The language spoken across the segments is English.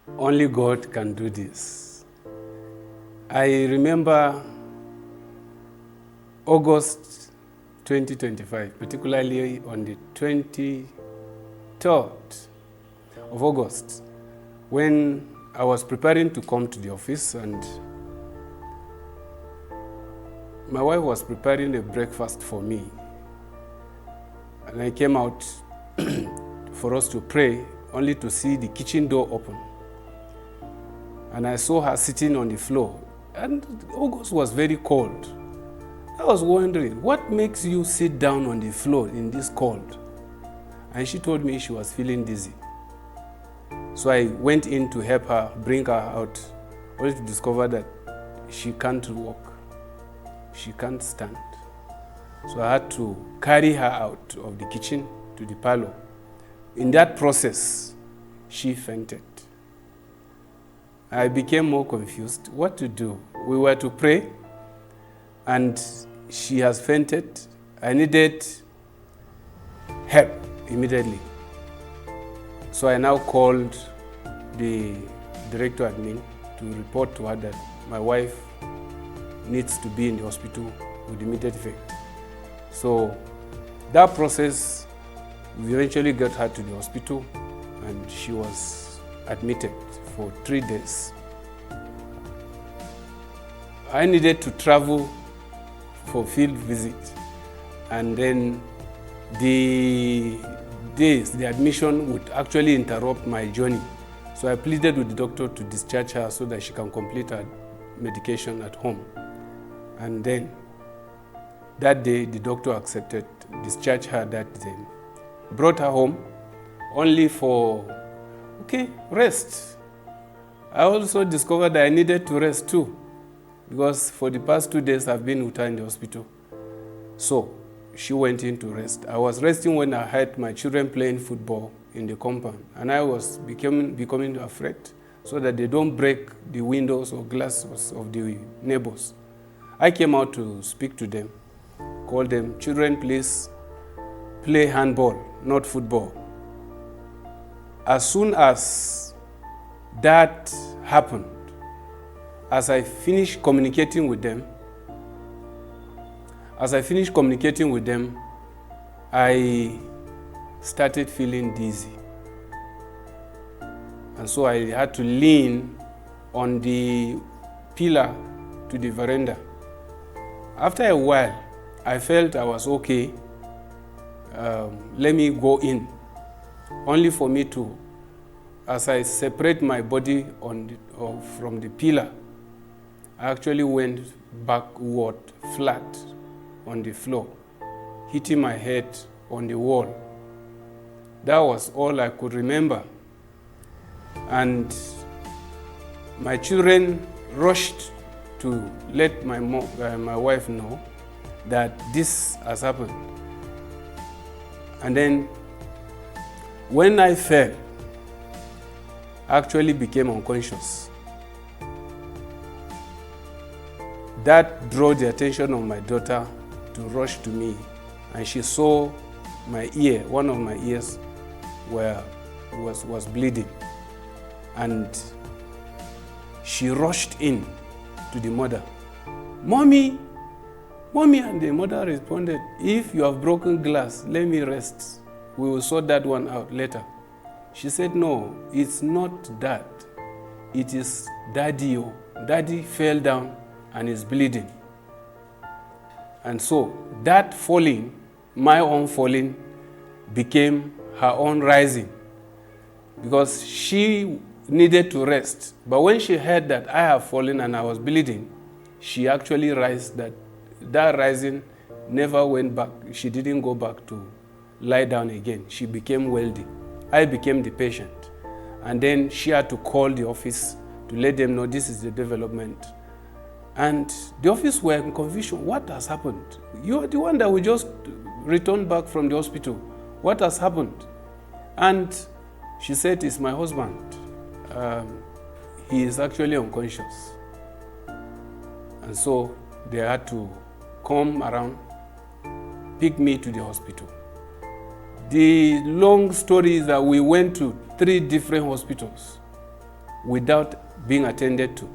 Only God can do this. I remember August 2025, particularly on the 23rd of August, when I was preparing to come to the office and my wife was preparing a breakfast for me. And I came out for us to pray, only to see the kitchen door open. And I saw her sitting on the floor. And August was very cold. I was wondering, what makes you sit down on the floor in this cold? And she told me she was feeling dizzy. So I went in to help her, bring her out, only to discover that she can't walk. She can't stand. So I had to carry her out of the kitchen to the parlor. In that process, she fainted. I became more confused what to do. We were to pray, and she has fainted. I needed help immediately. So I now called the director admin to report to her that my wife needs to be in the hospital with immediate effect. So that process, we eventually got her to the hospital and she was admitted for 3 days. I needed to travel for field visit, and then the admission would actually interrupt my journey. So I pleaded with the doctor to discharge her so that she can complete her medication at home. And then that day, the doctor accepted, discharged her that day, brought her home only for, rest. I also discovered that I needed to rest too, because for the past 2 days I've been with her in the hospital. So she went in to rest. I was resting when I heard my children playing football in the compound, and I was becoming afraid so that they don't break the windows or glasses of the neighbors. I came out to speak to them, called them, children, please play handball, not football. As soon as that happened, as I finished communicating with them, I started feeling dizzy. And so I had to lean on the pillar to the veranda. After a while, I felt I was okay. Let me go in. Only for me to, as I separate my body from the pillar, I actually went backward flat on the floor, hitting my head on the wall. That was all I could remember. And my children rushed to let my wife know that this has happened. And then when I fell, I actually became unconscious. That drew the attention of my daughter to rush to me, and she saw my ear, one of my ears was bleeding, and she rushed in to the mother. Mommy, and the mother responded, if you have broken glass, let me rest. We will sort that one out later. She said, no, it's not that. It is Daddy. Daddy fell down and is bleeding. And so that falling, my own falling, became her own rising, because she needed to rest. But when she heard that I have fallen and I was bleeding, she actually raised that rising never went back. She didn't go back to lie down again. She became wealthy. I became the patient. And then she had to call the office to let them know this is the development. And the office were in confusion. What has happened? You're the one that we just returned back from the hospital. What has happened? And she said, it's my husband. He is actually unconscious. And so they had to come around, pick me to the hospital. The long story is that we went to 3 different hospitals. without being attended to.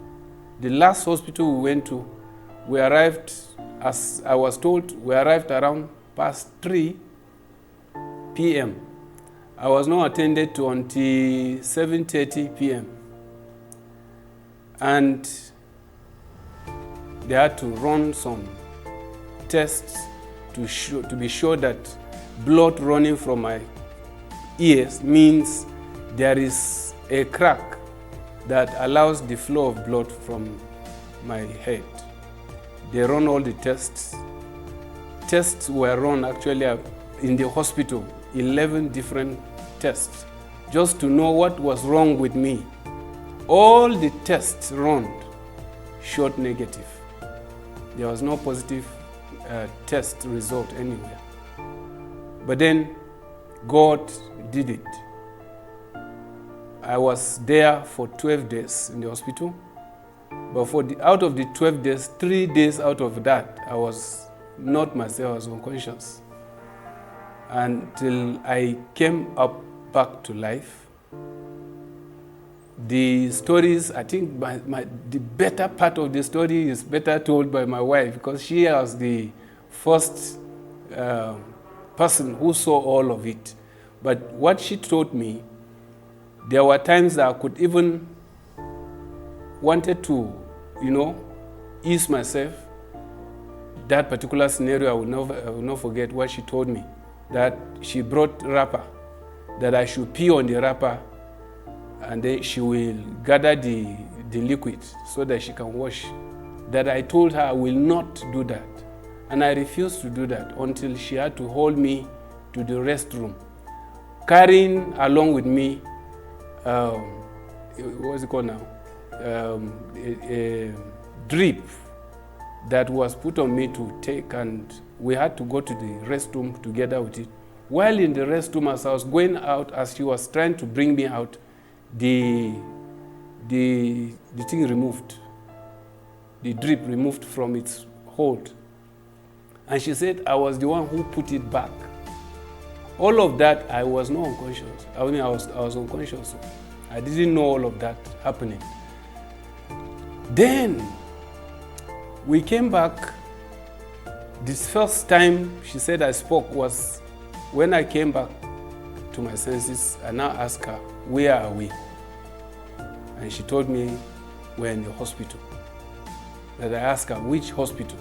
The last hospital we went to, we arrived, as I was told, we arrived around past 3 p.m. I was not attended to until 7:30 p.m. And they had to run some tests to be sure that blood running from my ears means there is a crack that allows the flow of blood from my head. They run all the tests. Tests were run actually in the hospital, 11 different tests, just to know what was wrong with me. All the tests run showed negative. There was no positive test result anywhere. But then God did it. I was there for 12 days in the hospital. But out of the 12 days, 3 days out of that, I was not myself, I was unconscious. Until I came up back to life. The stories, I think the better part of the story is better told by my wife, because she was the first person who saw all of it. But what she told me, there were times that I could even wanted to, ease myself. That particular scenario, I will not forget what she told me, that she brought wrapper, that I should pee on the wrapper, and then she will gather the liquid so that she can wash. That I told her I will not do that. And I refused to do that until she had to hold me to the restroom, carrying along with me, what's it called now? A drip that was put on me to take, and we had to go to the restroom together with it. While in the restroom, as I was going out, as she was trying to bring me out, the thing removed, the drip removed from its hold. And she said I was the one who put it back. All of that, I was not unconscious. I was unconscious. So I didn't know all of that happening. Then we came back. This first time she said I spoke was when I came back to my senses. I now asked her, where are we? And she told me we're in the hospital. That I asked her, which hospital?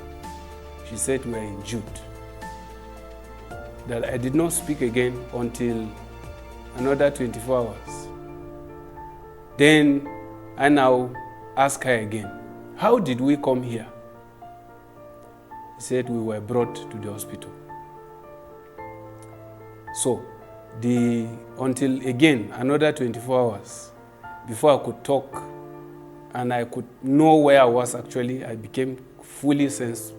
She said we're in Jude. That I did not speak again until another 24 hours. Then I now asked her again, how did we come here? She said we were brought to the hospital. So, until again, another 24 hours before I could talk and I could know where I was actually, I became full sense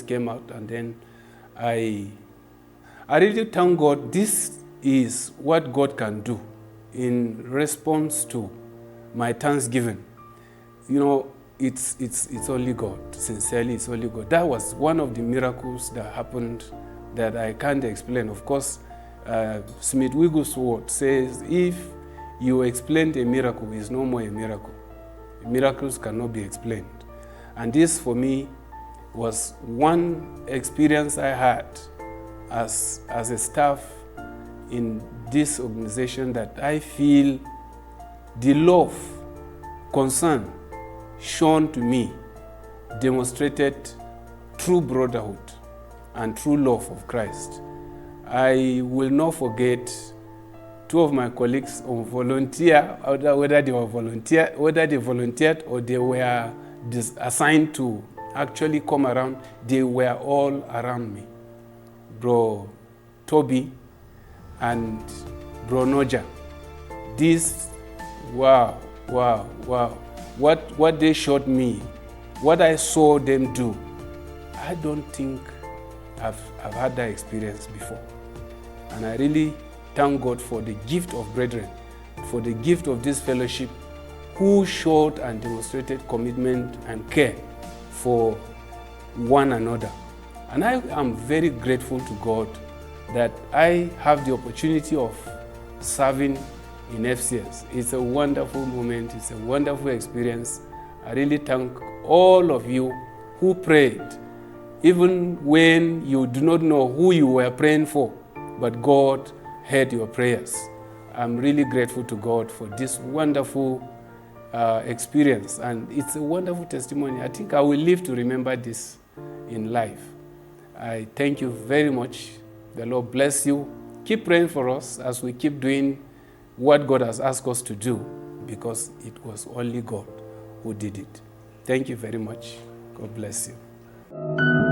came out, and then I really thank God. This is what God can do in response to my thanksgiving. It's only God. Sincerely, it's only God. That was one of the miracles that happened that I can't explain. Of course, Smith Wigglesworth says, if you explain a miracle, it's no more a miracle. Miracles cannot be explained. And this, for me, was one experience I had as a staff in this organization, that I feel the love, concern shown to me demonstrated true brotherhood and true love of Christ. I will not forget two of my colleagues on volunteer, whether they volunteered or they were assigned to actually come around. They were all around me. Bro Toby and Bro Noja. This, wow. What they showed me, what I saw them do, I don't think I've had that experience before. And I really thank God for the gift of brethren, for the gift of this fellowship, who showed and demonstrated commitment and care for one another. And I am very grateful to God that I have the opportunity of serving in FCS. It's a wonderful moment. It's a wonderful experience. I really thank all of you who prayed, even when you do not know who you were praying for, but God heard your prayers. I'm really grateful to God for this wonderful experience, and it's a wonderful testimony. I think I will live to remember this in life. I thank you very much. The Lord bless you. Keep praying for us as we keep doing what God has asked us to do, because it was only God who did it. Thank you very much. God bless you.